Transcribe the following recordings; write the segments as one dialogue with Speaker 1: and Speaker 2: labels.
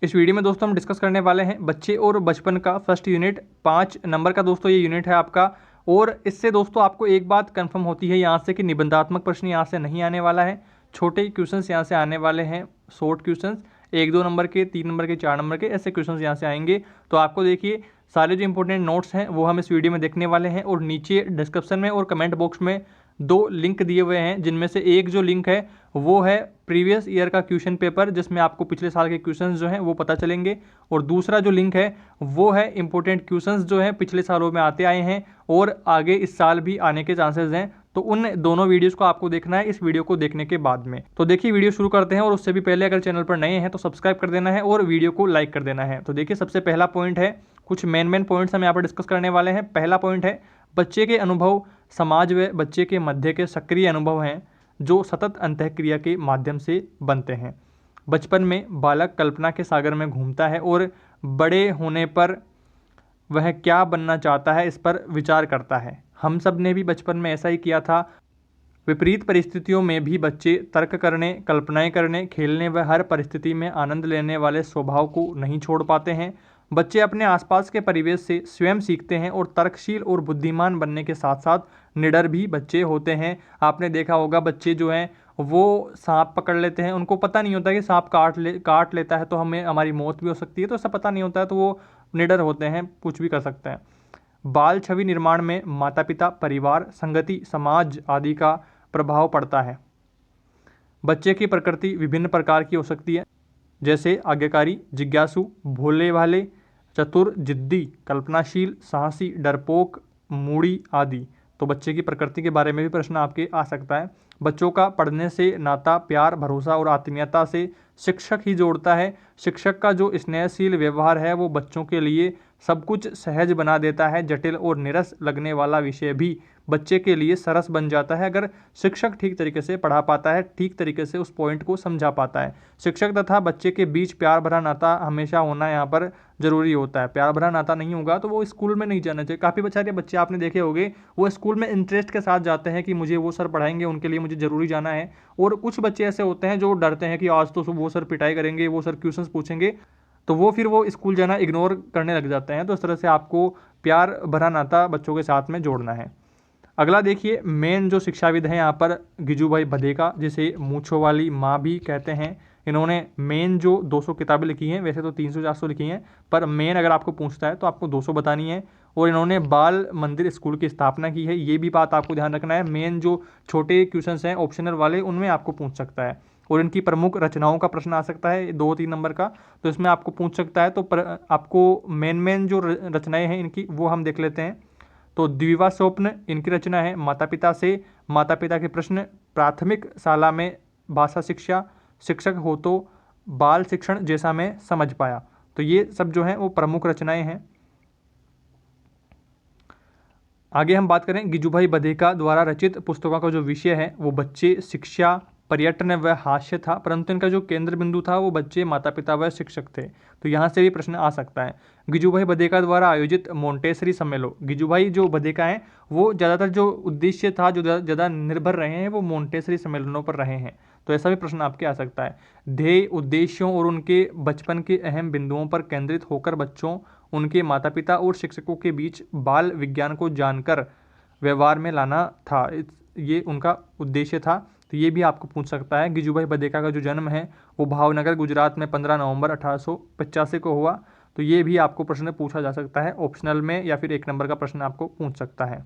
Speaker 1: इस वीडियो में दोस्तों हम डिस्कस करने वाले हैं बच्चे और बचपन का फर्स्ट यूनिट 5 नंबर का दोस्तों ये यूनिट है आपका। और इससे दोस्तों आपको एक बात कंफर्म होती है यहाँ से कि निबंधात्मक प्रश्न यहाँ से नहीं आने वाला है, छोटे क्वेश्चंस यहाँ से आने वाले हैं, शॉर्ट क्वेश्चंस 1-2 नंबर के, 3 नंबर के, 4 नंबर के, ऐसे क्वेश्चंस यहाँ से आएंगे। तो आपको देखिए सारे जो इंपॉर्टेंट नोट्स हैं वो हम इस वीडियो में देखने वाले हैं और नीचे डिस्क्रिप्शन में और कमेंट बॉक्स में 2 लिंक दिए हुए हैं, जिनमें से एक जो लिंक है वो है प्रीवियस ईयर का क्वेश्चन पेपर, जिसमें आपको पिछले साल के क्वेश्चंस जो हैं वो पता चलेंगे। और दूसरा जो लिंक है वो है इंपॉर्टेंट क्वेश्चंस जो हैं पिछले सालों में आते आए हैं और आगे इस साल भी आने के चांसेस हैं। तो उन दोनों वीडियोस को आपको देखना है इस वीडियो को देखने के बाद में। तो देखिए वीडियो शुरू करते हैं और उससे भी पहले अगर चैनल पर नए हैं तो सब्सक्राइब कर देना है और वीडियो को लाइक कर देना है। तो देखिए सबसे पहला पॉइंट है, कुछ मेन पॉइंट्स हम यहाँ पर डिस्कस करने वाले हैं। पहला पॉइंट है बच्चे के अनुभव समाज व बच्चे के मध्य के सक्रिय अनुभव हैं जो सतत अंतःक्रिया के माध्यम से बनते हैं। बचपन में बालक कल्पना के सागर में घूमता है और बड़े होने पर वह क्या बनना चाहता है इस पर विचार करता है। हम सब ने भी बचपन में ऐसा ही किया था। विपरीत परिस्थितियों में भी बच्चे तर्क करने, कल्पनाएं करने, खेलने व हर परिस्थिति में आनंद लेने वाले स्वभाव को नहीं छोड़ पाते हैं। बच्चे अपने आसपास के परिवेश से स्वयं सीखते हैं और तर्कशील और बुद्धिमान बनने के साथ साथ निडर भी बच्चे होते हैं। आपने देखा होगा बच्चे जो हैं वो सांप पकड़ लेते हैं, उनको पता नहीं होता कि सांप काट लेता है तो हमें हमारी मौत भी हो सकती है, तो ऐसा पता नहीं होता है, तो वो निडर होते हैं, कुछ भी कर सकते हैं। बाल छवि निर्माण में माता पिता, परिवार, संगति, समाज आदि का प्रभाव पड़ता है। बच्चे की प्रकृति विभिन्न प्रकार की हो सकती है, जैसे आज्ञाकारी, जिज्ञासु, भोले भाले, चतुर, जिद्दी, कल्पनाशील, साहसी, डरपोक, मूढ़ी आदि। तो बच्चे की प्रकृति के बारे में भी प्रश्न आपके आ सकता है। बच्चों का पढ़ने से नाता प्यार, भरोसा और आत्मीयता से शिक्षक ही जोड़ता है। शिक्षक का जो स्नेहशील व्यवहार है वो बच्चों के लिए सब कुछ सहज बना देता है। जटिल और निरस लगने वाला विषय भी बच्चे के लिए सरस बन जाता है अगर शिक्षक ठीक तरीके से पढ़ा पाता है, ठीक तरीके से उस पॉइंट को समझा पाता है। शिक्षक तथा बच्चे के बीच प्यार भरा नाता हमेशा होना यहाँ पर जरूरी होता है। प्यार भरा नाता नहीं होगा तो वो स्कूल में नहीं जाना चाहिए। काफ़ी सारे बच्चे आपने देखे होंगे वो स्कूल में इंटरेस्ट के साथ जाते हैं कि मुझे वो सर पढ़ाएंगे, उनके लिए मुझे जरूरी जाना है। और कुछ बच्चे ऐसे होते हैं जो डरते हैं कि आज तो वो सर पिटाई करेंगे, वो सर क्वेश्चन पूछेंगे, तो वो फिर वो स्कूल जाना इग्नोर करने लग जाते हैं। तो इस तरह से आपको प्यार भरा नाता बच्चों के साथ में जोड़ना है। अगला देखिए मेन जो शिक्षाविद हैं यहाँ पर गिजू भाई बधेका, जिसे मूंछों वाली माँ भी कहते हैं। इन्होंने मेन जो 200 किताबें लिखी हैं, वैसे तो 300-400 लिखी हैं, पर मेन अगर आपको पूछता है तो आपको 200 बतानी है। और इन्होंने बाल मंदिर स्कूल की स्थापना की है, ये भी बात आपको ध्यान रखना है। मेन जो छोटे क्वेश्चंस हैं ऑप्शनल वाले उनमें आपको पूछ सकता है। और इनकी प्रमुख रचनाओं का प्रश्न आ सकता है 2-3 नंबर का, तो इसमें आपको पूछ सकता है। तो आपको मेन जो रचनाएं हैं इनकी वो हम देख लेते हैं। तो द्विवा स्वप्न इनकी रचना है। माता पिता से माता पिता के प्रश्न, प्राथमिक शाला में भाषा शिक्षा, शिक्षक हो तो बाल शिक्षण जैसा मैं समझ पाया। तो ये सब जो हैं वो प्रमुख रचनाएं हैं। आगे हम बात करें गिजुभाई बधेका द्वारा रचित पुस्तकों का जो विषय है वो बच्चे, शिक्षा, पर्यटन व हास्य था, परंतु इनका जो केंद्र बिंदु था वो बच्चे, माता पिता व शिक्षक थे। तो यहाँ से भी प्रश्न आ सकता है। गिजुभाई बधेका द्वारा आयोजित मोंटेसरी सम्मेलन, गिजुभाई जो बधेका हैं वो ज़्यादातर जो उद्देश्य था, जो ज़्यादा निर्भर रहे हैं वो मोंटेसरी सम्मेलनों पर रहे हैं। तो ऐसा भी प्रश्न आपके आ सकता है। ध्येय, उद्देश्यों और उनके बचपन के अहम बिंदुओं पर केंद्रित होकर बच्चों, उनके माता पिता और शिक्षकों के बीच बाल विज्ञान को जानकर व्यवहार में लाना था, ये उनका उद्देश्य था। तो ये भी आपको पूछ सकता है। गिजुभाई बधेका का जो जन्म है वो भावनगर गुजरात में 15 नवंबर 1885 को हुआ। तो ये भी आपको प्रश्न पूछा जा सकता है ऑप्शनल में, या फिर 1 नंबर का प्रश्न आपको पूछ सकता है।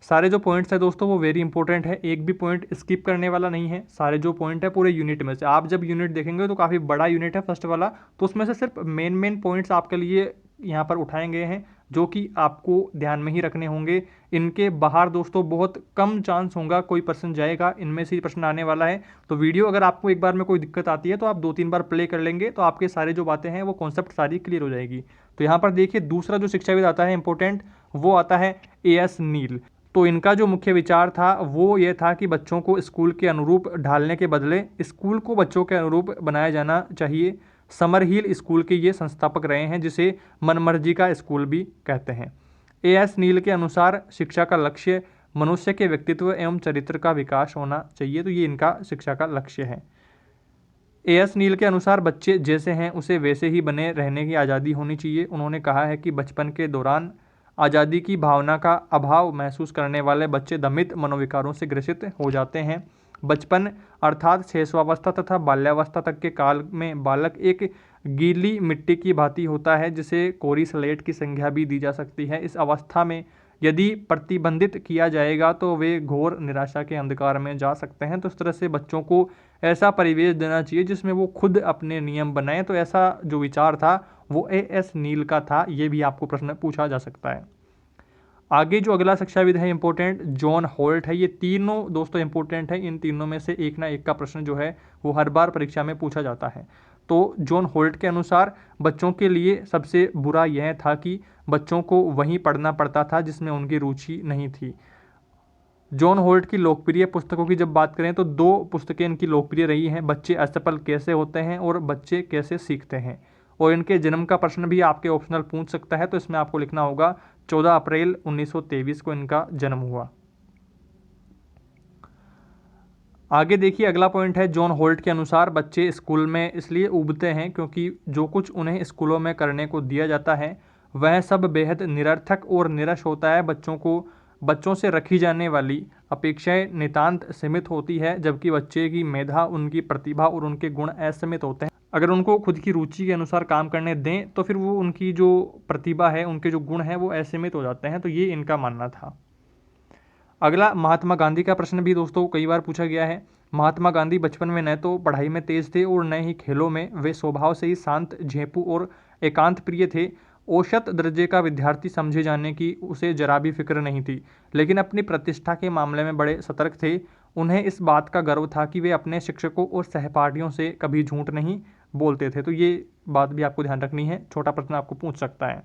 Speaker 1: सारे जो पॉइंट्स है दोस्तों वो वेरी इंपॉर्टेंट है, एक भी पॉइंट स्किप करने वाला नहीं है। सारे जो पॉइंट है पूरे यूनिट में से, आप जब यूनिट देखेंगे तो काफ़ी बड़ा यूनिट है फर्स्ट वाला, तो उसमें से सिर्फ मेन पॉइंट्स आपके लिए यहाँ पर उठाए गए हैं जो कि आपको ध्यान में ही रखने होंगे। इनके बाहर दोस्तों बहुत कम चांस होगा कोई प्रश्न जाएगा, इनमें से ही प्रश्न आने वाला है। तो वीडियो अगर आपको एक बार में कोई दिक्कत आती है तो आप 2-3 बार प्ले कर लेंगे तो आपके सारे जो बातें हैं वो कॉन्सेप्ट सारी क्लियर हो जाएगी। तो यहाँ पर देखिए दूसरा जो शिक्षाविद आता है इंपॉर्टेंट, वो आता है A.S. नील। तो इनका जो मुख्य विचार था वो ये था कि बच्चों को स्कूल के अनुरूप ढालने के बदले स्कूल को बच्चों के अनुरूप बनाया जाना चाहिए। समरहिल स्कूल के ये संस्थापक रहे हैं, जिसे मनमर्जी का स्कूल भी कहते हैं। A.S. नील के अनुसार शिक्षा का लक्ष्य मनुष्य के व्यक्तित्व एवं चरित्र का विकास होना चाहिए। तो ये इनका शिक्षा का लक्ष्य है। एएस नील के अनुसार बच्चे जैसे हैं उसे वैसे ही बने रहने की आज़ादी होनी चाहिए। उन्होंने कहा है कि बचपन के दौरान आज़ादी की भावना का अभाव महसूस करने वाले बच्चे दमित मनोविकारों से ग्रसित हो जाते हैं। बचपन अर्थात शैशवावस्था तथा बाल्यावस्था तक के काल में बालक एक गीली मिट्टी की भांति होता है, जिसे कोरी स्लेट की संज्ञा भी दी जा सकती है। इस अवस्था में यदि प्रतिबंधित किया जाएगा तो वे घोर निराशा के अंधकार में जा सकते हैं। तो इस तरह से बच्चों को ऐसा परिवेश देना चाहिए जिसमें वो खुद अपने नियम बनाएं। तो ऐसा जो विचार था वो एएस नील का था। ये भी आपको प्रश्न पूछा जा सकता है। आगे जो अगला शिक्षाविद है इंपॉर्टेंट, जॉन होल्ट है। ये तीनों दोस्तों इंपॉर्टेंट है। इन तीनों में से एक ना एक का प्रश्न जो है वो हर बार परीक्षा में पूछा जाता है। तो जॉन होल्ट के अनुसार बच्चों के लिए सबसे बुरा यह था कि बच्चों को वहीं पढ़ना पड़ता था जिसमें उनकी रुचि नहीं थी। जॉन होल्ट की लोकप्रिय पुस्तकों की जब बात करें तो दो पुस्तकें इनकी लोकप्रिय रही हैं, बच्चे असफल कैसे होते हैं और बच्चे कैसे सीखते हैं। और इनके जन्म का प्रश्न भी आपके ऑप्शनल पूछ सकता है। तो इसमें आपको लिखना होगा 14 अप्रैल 1923 को इनका जन्म हुआ। आगे देखिए अगला पॉइंट है, जॉन होल्ट के अनुसार बच्चे स्कूल में इसलिए उबते हैं क्योंकि जो कुछ उन्हें स्कूलों में करने को दिया जाता है वह सब बेहद निरर्थक और निरस होता है। बच्चों से रखी जाने वाली अपेक्षाएं नितांत सीमित होती है, जबकि बच्चे की मेधा, उनकी प्रतिभा और उनके गुण असीमित होते हैं। अगर उनको खुद की रुचि के अनुसार काम करने दें तो फिर वो उनकी जो प्रतिभा है, उनके जो गुण हैं वो असीमित हो जाते हैं। तो ये इनका मानना था। अगला महात्मा गांधी का प्रश्न भी दोस्तों कई बार पूछा गया है। महात्मा गांधी बचपन में न तो पढ़ाई में तेज थे और न ही खेलों में। वे स्वभाव से ही शांत, झेंपू और एकांत प्रिय थे। औसत दर्जे का विद्यार्थी समझे जाने की उसे जरा भी फिक्र नहीं थी, लेकिन अपनी प्रतिष्ठा के मामले में बड़े सतर्क थे। उन्हें इस बात का गर्व था कि वे अपने शिक्षकों और सहपाठियों से कभी झूठ नहीं बोलते थे। तो ये बात भी आपको ध्यान रखनी है, छोटा प्रश्न आपको पूछ सकता है।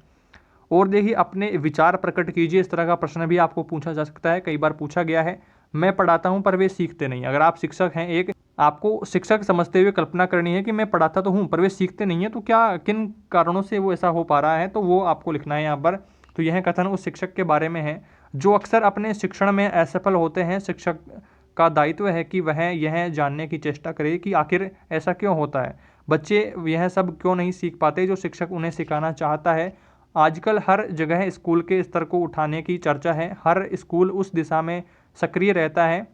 Speaker 1: और देखिए अपने विचार प्रकट कीजिए, इस तरह का प्रश्न भी आपको पूछा जा सकता है। कई बार पूछा गया है, मैं पढ़ाता हूं पर वे सीखते नहीं। अगर आप शिक्षक हैं, एक आपको शिक्षक समझते हुए कल्पना करनी है कि मैं पढ़ाता तो हूं पर वे सीखते नहीं है, तो क्या किन कारणों से वो ऐसा हो पा रहा है, तो वो आपको लिखना है यहाँ पर। तो यह कथन उस शिक्षक के बारे में है जो अक्सर अपने शिक्षण में असफल होते हैं। शिक्षक का दायित्व है कि वह यह जानने की चेष्टा करे कि आखिर ऐसा क्यों होता है, बच्चे यह सब क्यों नहीं सीख पाते जो शिक्षक उन्हें सिखाना चाहता है। आजकल हर जगह स्कूल के स्तर को उठाने की चर्चा है। हर स्कूल उस दिशा में सक्रिय रहता है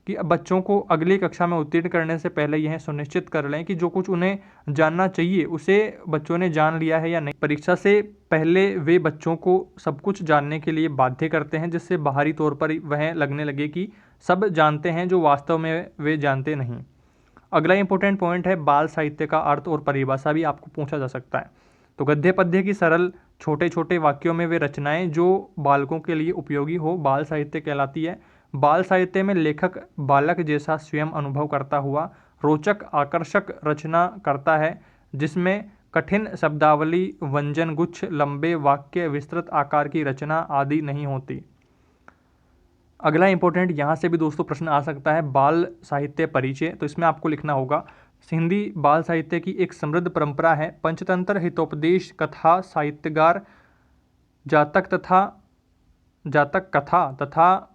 Speaker 1: कि बच्चों को अगली कक्षा में उत्तीर्ण करने से पहले यह सुनिश्चित कर लें कि जो कुछ उन्हें जानना चाहिए उसे बच्चों ने जान लिया है या नहीं। परीक्षा से पहले वे बच्चों को सब कुछ जानने के लिए बाध्य करते हैं, जिससे बाहरी तौर पर वह लगने लगे कि सब जानते हैं जो वास्तव में वे जानते नहीं। अगला इंपॉर्टेंट पॉइंट है, बाल साहित्य का अर्थ और परिभाषा भी आपको पूछा जा सकता है। तो गद्य पद्य की सरल छोटे छोटे वाक्यों में वे रचनाएं जो बालकों के लिए उपयोगी हो बाल साहित्य कहलाती है। बाल साहित्य में लेखक बालक जैसा स्वयं अनुभव करता हुआ रोचक आकर्षक रचना करता है, जिसमें कठिन शब्दावली, व्यंजन गुच्छ, लंबे वाक्य, विस्तृत आकार की रचना आदि नहीं होती। अगला इंपॉर्टेंट यहाँ से भी दोस्तों प्रश्न आ सकता है, बाल साहित्य परिचय। तो इसमें आपको लिखना होगा, हिंदी बाल साहित्य की एक समृद्ध परंपरा है। पंचतंत्र, हितोपदेश, कथा, साहित्यकार, जातक कथा तथा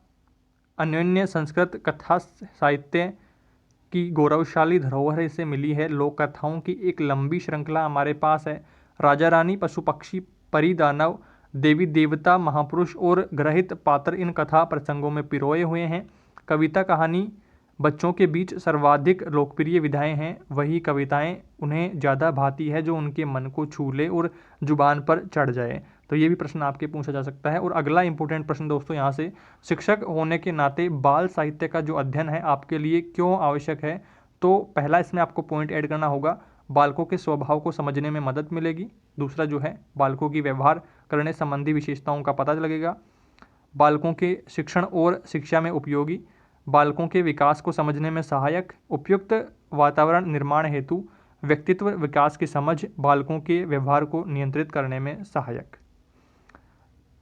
Speaker 1: अन्योन्य संस्कृत कथा साहित्य की गौरवशाली धरोहर इसे मिली है। लोक कथाओं की एक लंबी श्रृंखला हमारे पास है। राजा रानी, पशु पक्षी, परी दानव, देवी देवता, महापुरुष और ग्रहित पात्र इन कथा प्रसंगों में पिरोए हुए हैं। कविता कहानी बच्चों के बीच सर्वाधिक लोकप्रिय विधाएं हैं। वही कविताएं उन्हें ज़्यादा भाती है जो उनके मन को छू ले और जुबान पर चढ़ जाए। तो ये भी प्रश्न आपके पूछा जा सकता है। और अगला इंपॉर्टेंट प्रश्न दोस्तों यहाँ से, शिक्षक होने के नाते बाल साहित्य का जो अध्ययन है आपके लिए क्यों आवश्यक है। तो पहला इसमें आपको पॉइंट ऐड करना होगा, बालकों के स्वभाव को समझने में मदद मिलेगी। दूसरा जो है, बालकों की व्यवहार करने संबंधी विशेषताओं का पता लगेगा। बालकों के शिक्षण और शिक्षा में उपयोगी, बालकों के विकास को समझने में सहायक, उपयुक्त वातावरण निर्माण हेतु व्यक्तित्व विकास की समझ, बालकों के व्यवहार को नियंत्रित करने में सहायक।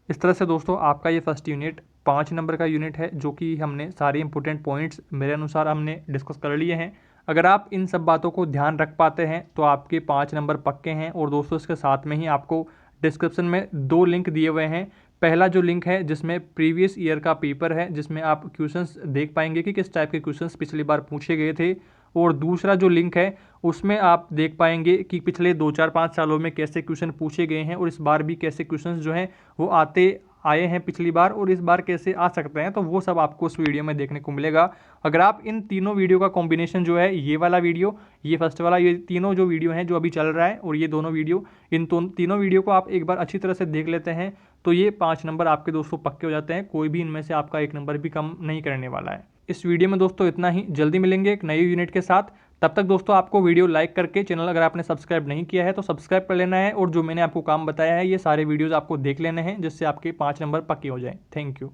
Speaker 1: इस तरह से दोस्तों आपका ये फर्स्ट यूनिट 5 नंबर का यूनिट है, जो कि हमने सारे इंपॉर्टेंट पॉइंट्स मेरे अनुसार हमने डिस्कस कर लिए हैं। अगर आप इन सब बातों को ध्यान रख पाते हैं तो आपके 5 नंबर पक्के हैं। और दोस्तों इसके साथ में ही आपको डिस्क्रिप्शन में 2 लिंक दिए हुए हैं। पहला जो लिंक है जिसमें प्रीवियस ईयर का पेपर है, जिसमें आप क्वेश्चंस देख पाएंगे कि किस टाइप के क्वेश्चंस पिछली बार पूछे गए थे, और दूसरा जो लिंक है उसमें आप देख पाएंगे कि पिछले 2-4-5 सालों में कैसे क्वेश्चन पूछे गए हैं और इस बार भी कैसे क्वेश्चंस जो हैं वो आए हैं पिछली बार और इस बार कैसे आ सकते हैं, तो वो सब आपको उस वीडियो में देखने को मिलेगा। अगर आप इन तीनों वीडियो का कॉम्बिनेशन जो है, ये वाला वीडियो, ये फर्स्ट वाला, ये तीनों जो वीडियो हैं जो अभी चल रहा है और ये दोनों वीडियो, इन तीनों वीडियो को आप एक बार अच्छी तरह से देख लेते हैं तो ये 5 नंबर आपके दोस्तों पक्के हो जाते हैं। कोई भी इनमें से आपका 1 नंबर भी कम नहीं करने वाला है। इस वीडियो में दोस्तों इतना ही। जल्दी मिलेंगे एक नई यूनिट के साथ। तब तक दोस्तों आपको वीडियो लाइक करके, चैनल अगर आपने सब्सक्राइब नहीं किया है तो सब्सक्राइब कर लेना है और जो मैंने आपको काम बताया है ये सारे वीडियोस आपको देख लेने हैं जिससे आपके 5 नंबर पक्के हो जाएं। Thank you.